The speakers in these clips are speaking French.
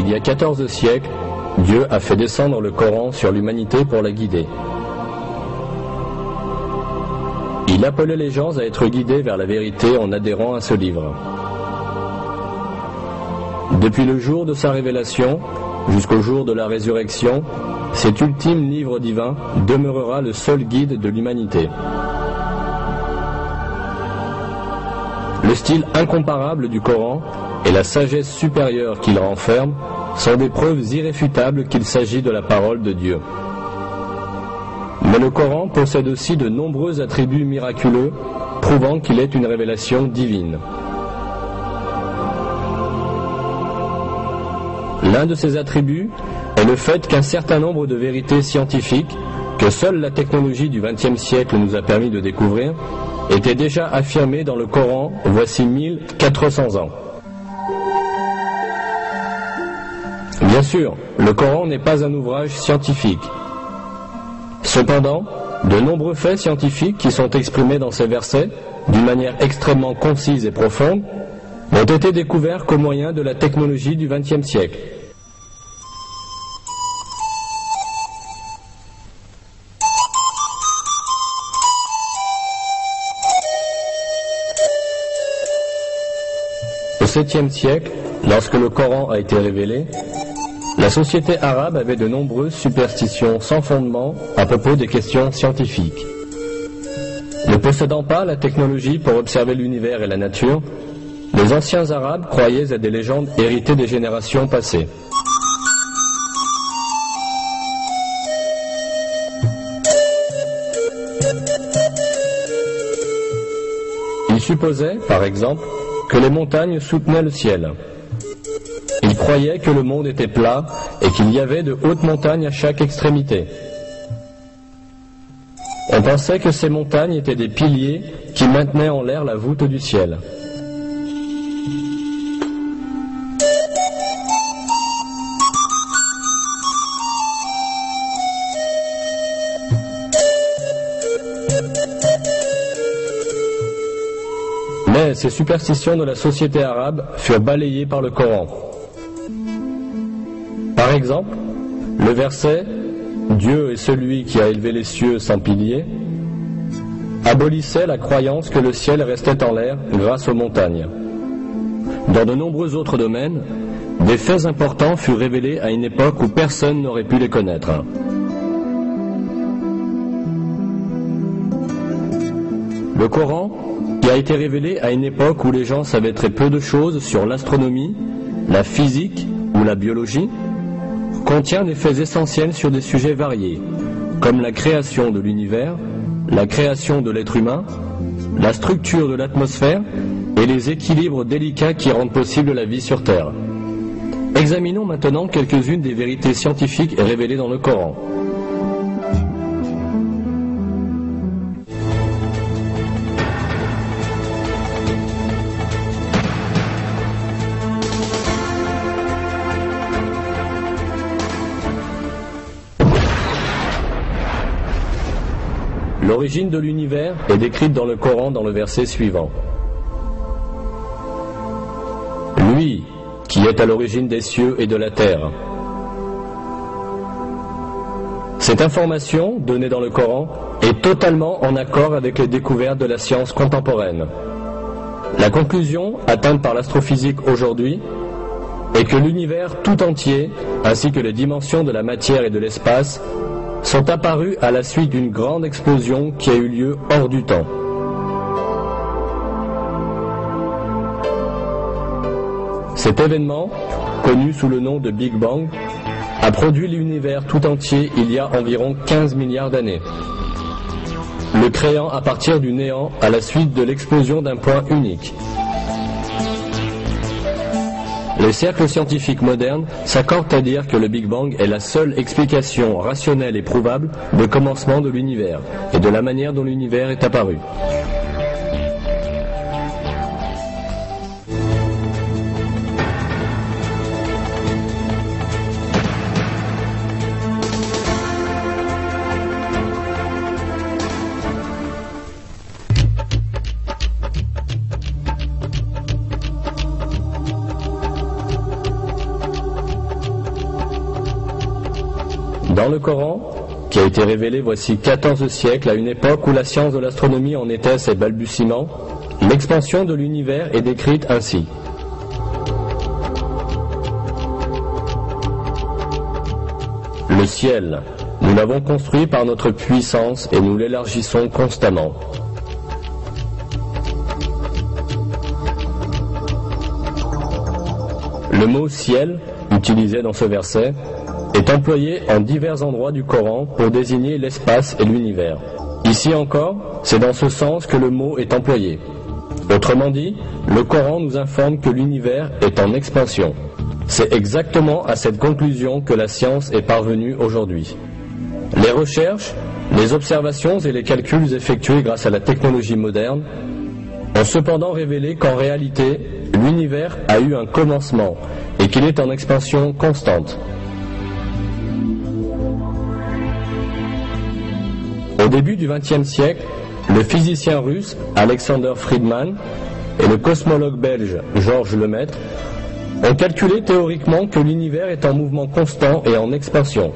il y a 14 siècles, Dieu a fait descendre le Coran sur l'humanité pour la guider. Il appelait les gens à être guidés vers la vérité en adhérant à ce livre. Depuis le jour de sa révélation jusqu'au jour de la résurrection, cet ultime livre divin demeurera le seul guide de l'humanité. Le style incomparable du Coran et la sagesse supérieure qu'il renferme sont des preuves irréfutables qu'il s'agit de la parole de Dieu. Mais le Coran possède aussi de nombreux attributs miraculeux, prouvant qu'il est une révélation divine. L'un de ces attributs est le fait qu'un certain nombre de vérités scientifiques, que seule la technologie du XXe siècle nous a permis de découvrir, étaient déjà affirmées dans le Coran voici 1400 ans. Bien sûr, le Coran n'est pas un ouvrage scientifique. Cependant, de nombreux faits scientifiques qui sont exprimés dans ces versets, d'une manière extrêmement concise et profonde, n'ont été découverts qu'au moyen de la technologie du XXe siècle. Au 7e siècle, lorsque le Coran a été révélé, la société arabe avait de nombreuses superstitions sans fondement à propos des questions scientifiques. Ne possédant pas la technologie pour observer l'univers et la nature, les anciens arabes croyaient à des légendes héritées des générations passées. Ils supposaient, par exemple, que les montagnes soutenaient le ciel. Ils croyaient que le monde était plat et qu'il y avait de hautes montagnes à chaque extrémité. On pensait que ces montagnes étaient des piliers qui maintenaient en l'air la voûte du ciel. Mais ces superstitions de la société arabe furent balayées par le Coran. Par exemple, le verset « Dieu est celui qui a élevé les cieux sans piliers » abolissait la croyance que le ciel restait en l'air grâce aux montagnes. Dans de nombreux autres domaines, des faits importants furent révélés à une époque où personne n'aurait pu les connaître. Le Coran, qui a été révélé à une époque où les gens savaient très peu de choses sur l'astronomie, la physique ou la biologie, contient des faits essentiels sur des sujets variés, comme la création de l'univers, la création de l'être humain, la structure de l'atmosphère et les équilibres délicats qui rendent possible la vie sur Terre. Examinons maintenant quelques-unes des vérités scientifiques révélées dans le Coran. L'origine de l'univers est décrite dans le Coran dans le verset suivant. Lui, qui est à l'origine des cieux et de la terre. Cette information, donnée dans le Coran, est totalement en accord avec les découvertes de la science contemporaine. La conclusion, atteinte par l'astrophysique aujourd'hui, est que l'univers tout entier, ainsi que les dimensions de la matière et de l'espace, sont apparus à la suite d'une grande explosion qui a eu lieu hors du temps. Cet événement, connu sous le nom de Big Bang, a produit l'univers tout entier il y a environ 15 milliards d'années, le créant à partir du néant à la suite de l'explosion d'un point unique. Les cercles scientifiques modernes s'accordent à dire que le Big Bang est la seule explication rationnelle et prouvable du commencement de l'univers et de la manière dont l'univers est apparu. Dans le Coran, qui a été révélé voici 14 siècles à une époque où la science de l'astronomie en était à ses balbutiements, l'expansion de l'univers est décrite ainsi. Le ciel, nous l'avons construit par notre puissance et nous l'élargissons constamment. Le mot ciel, utilisé dans ce verset, est employé en divers endroits du Coran pour désigner l'espace et l'univers. Ici encore, c'est dans ce sens que le mot est employé. Autrement dit, le Coran nous informe que l'univers est en expansion. C'est exactement à cette conclusion que la science est parvenue aujourd'hui. Les recherches, les observations et les calculs effectués grâce à la technologie moderne ont cependant révélé qu'en réalité, l'univers a eu un commencement et qu'il est en expansion constante. Au début du XXe siècle, le physicien russe Alexander Friedman et le cosmologue belge Georges Lemaître ont calculé théoriquement que l'univers est en mouvement constant et en expansion.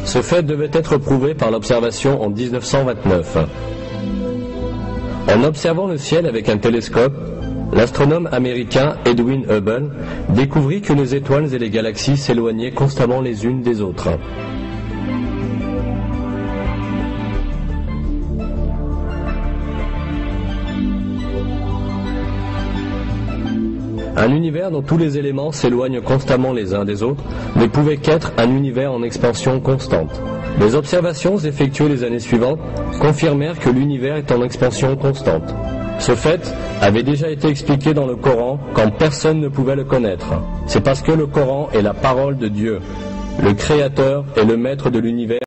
Ce fait devait être prouvé par l'observation en 1929. En observant le ciel avec un télescope, l'astronome américain Edwin Hubble découvrit que les étoiles et les galaxies s'éloignaient constamment les unes des autres. Un univers dont tous les éléments s'éloignent constamment les uns des autres ne pouvait qu'être un univers en expansion constante. Les observations effectuées les années suivantes confirmèrent que l'univers est en expansion constante. Ce fait avait déjà été expliqué dans le Coran quand personne ne pouvait le connaître. C'est parce que le Coran est la parole de Dieu, le Créateur et le Maître de l'univers.